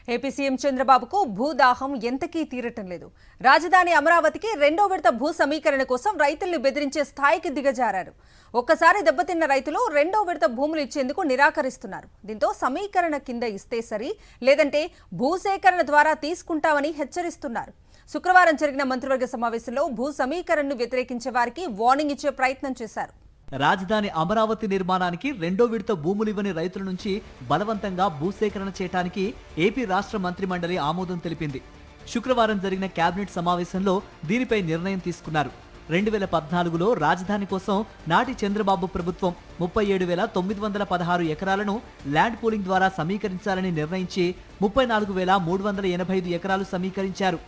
AP CM చంద్రబాబుకు భూదాహం ఎంతకీ తీరటం లేదు. రాజధాని అమరావతికి రెండో విడత భూ సమీకరణ కోసం రైతుల్ని బెదిరించే స్థాయికి దిగజారారు. ఒక్కసారి దెబ్బతిన్న రైతులు రెండో విడత భూములు ఇచ్చేందుకు నిరాకరిస్తున్నారు. దీంతో సమీకరణ కింద ఇస్తే సరి, లేదంటే భూసేకరణ ద్వారా తీసుకుంటామని హెచ్చరిస్తున్నారు. శుక్రవారం జరిగిన మంత్రివర్గ సమావేశంలో భూ సమీకరణను వ్యతిరేకించే వారికి వార్నింగ్ ఇచ్చే ప్రయత్నం చేశారు. రాజధాని అమరావతి నిర్మాణానికి రెండో విడత భూములివ్వని రైతుల నుంచి బలవంతంగా భూసేకరణ చేయడానికి ఏపీ రాష్ట్ర మంత్రిమండలి ఆమోదం తెలిపింది. శుక్రవారం జరిగిన కేబినెట్ సమావేశంలో దీనిపై నిర్ణయం తీసుకున్నారు. 2014లో రాజధాని కోసం నాటి చంద్రబాబు ప్రభుత్వం 37,916 ఎకరాలను ల్యాండ్ పూలింగ్ ద్వారా సమీకరించాలని నిర్ణయించి 34,385 ఎకరాలు సమీకరించారు.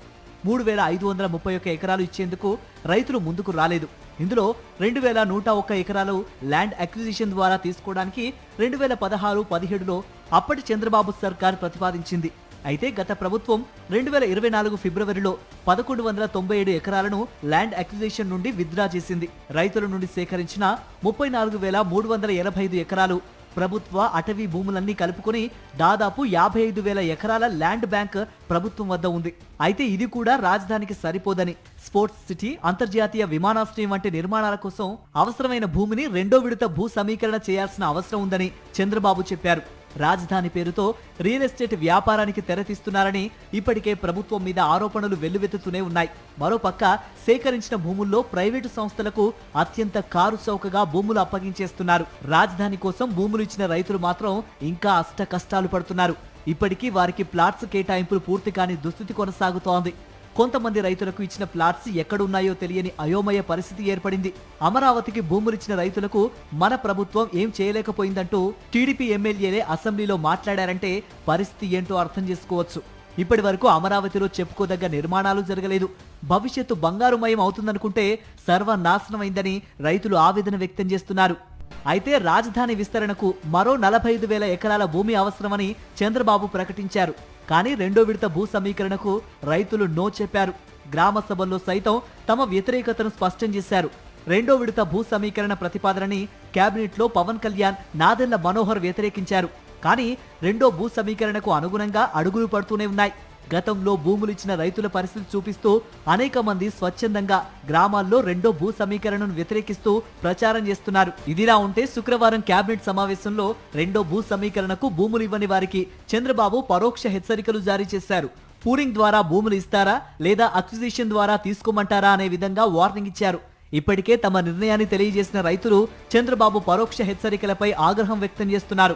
3,531 ఎకరాలు ఇచ్చేందుకు రైతులు ముందుకు రాలేదు. ఇందులో 2,101 ఎకరాలు ల్యాండ్ అక్విజిషన్ ద్వారా తీసుకోవడానికి 2016-17లో అప్పటి చంద్రబాబు సర్కార్ ప్రతిపాదించింది. అయితే గత ప్రభుత్వం 2024 ఫిబ్రవరిలో 1,197 ఎకరాలను ల్యాండ్ అక్విజిషన్ నుండి విత్డ్రా చేసింది. రైతుల నుండి సేకరించిన 34,385 ఎకరాలు ప్రభుత్వ అటవీ భూములన్నీ కలుపుకొని దాదాపు 55,000 ఎకరాల ల్యాండ్ బ్యాంక్ ప్రభుత్వం వద్ద ఉంది. అయితే ఇది కూడా రాజధానికి సరిపోదని, స్పోర్ట్స్ సిటీ, అంతర్జాతీయ విమానాశ్రయం వంటి నిర్మాణాల కోసం అవసరమైన భూమిని రెండో విడత భూ సమీకరణ చేయాల్సిన అవసరం ఉందని చంద్రబాబు చెప్పారు. రాజధాని పేరుతో రియల్ ఎస్టేట్ వ్యాపారానికి తెరతీస్తున్నారని ఇప్పటికే ప్రభుత్వం మీద ఆరోపణలు వెల్లువెత్తుతూనే ఉన్నాయి. మరోపక్క సేకరించిన భూముల్లో ప్రైవేటు సంస్థలకు అత్యంత కారు చౌకగా భూములు అప్పగించేస్తున్నారు. రాజధాని కోసం భూములు ఇచ్చిన రైతులు మాత్రం ఇంకా అష్ట కష్టాలు పడుతున్నారు. ఇప్పటికీ వారికి ప్లాట్స్ కేటాయింపులు పూర్తి కాని దుస్థితి కొనసాగుతోంది. కొంతమంది రైతులకు ఇచ్చిన ప్లాట్స్ ఎక్కడున్నాయో తెలియని అయోమయ పరిస్థితి ఏర్పడింది. అమరావతికి భూములిచ్చిన రైతులకు మన ప్రభుత్వం ఏం చేయలేకపోయిందంటూ టీడీపీ ఎమ్మెల్యేలే అసెంబ్లీలో మాట్లాడారంటే పరిస్థితి ఏంటో అర్థం చేసుకోవచ్చు. ఇప్పటి వరకు అమరావతిలో చెప్పుకోదగ్గ నిర్మాణాలు జరగలేదు. భవిష్యత్తు బంగారుమయం అవుతుందనుకుంటే సర్వనాశనమైందని రైతులు ఆవేదన వ్యక్తం చేస్తున్నారు. అయితే రాజధాని విస్తరణకు మరో 45,000 ఎకరాల భూమి అవసరమని చంద్రబాబు ప్రకటించారు. కానీ రెండో విడత భూ సమీకరణకు రైతులు నో చెప్పారు. గ్రామ సభల్లో సైతం తమ వ్యతిరేకతను స్పష్టం చేశారు. రెండో విడత భూ సమీకరణ ప్రతిపాదనని కేబినెట్లో పవన్ కళ్యాణ్, నాదెళ్ల మనోహర్ వ్యతిరేకించారు. కానీ రెండో భూ సమీకరణకు అనుగుణంగా అడుగులు పడుతూనే ఉన్నాయి. గతంలో భూములిచ్చిన రైతుల పరిస్థితి చూపిస్తూ అనేక మంది స్వచ్ఛందంగా గ్రామాల్లో రెండో భూ సమీకరణను వ్యతిరేకిస్తూ ప్రచారం చేస్తున్నారు. ఇదిలా ఉంటే శుక్రవారం కేబినెట్ సమావేశంలో రెండో భూ సమీకరణకు భూములు ఇవ్వని వారికి చంద్రబాబు పరోక్ష హెచ్చరికలు జారీ చేశారు. పూలింగ్ ద్వారా భూములు ఇస్తారా లేదా అక్విజిషన్ ద్వారా తీసుకోమంటారా అనే విధంగా వార్నింగ్ ఇచ్చారు. ఇప్పటికే తమ నిర్ణయాన్ని తెలియజేసిన రైతులు చంద్రబాబు పరోక్ష హెచ్చరికలపై ఆగ్రహం వ్యక్తం చేస్తున్నారు.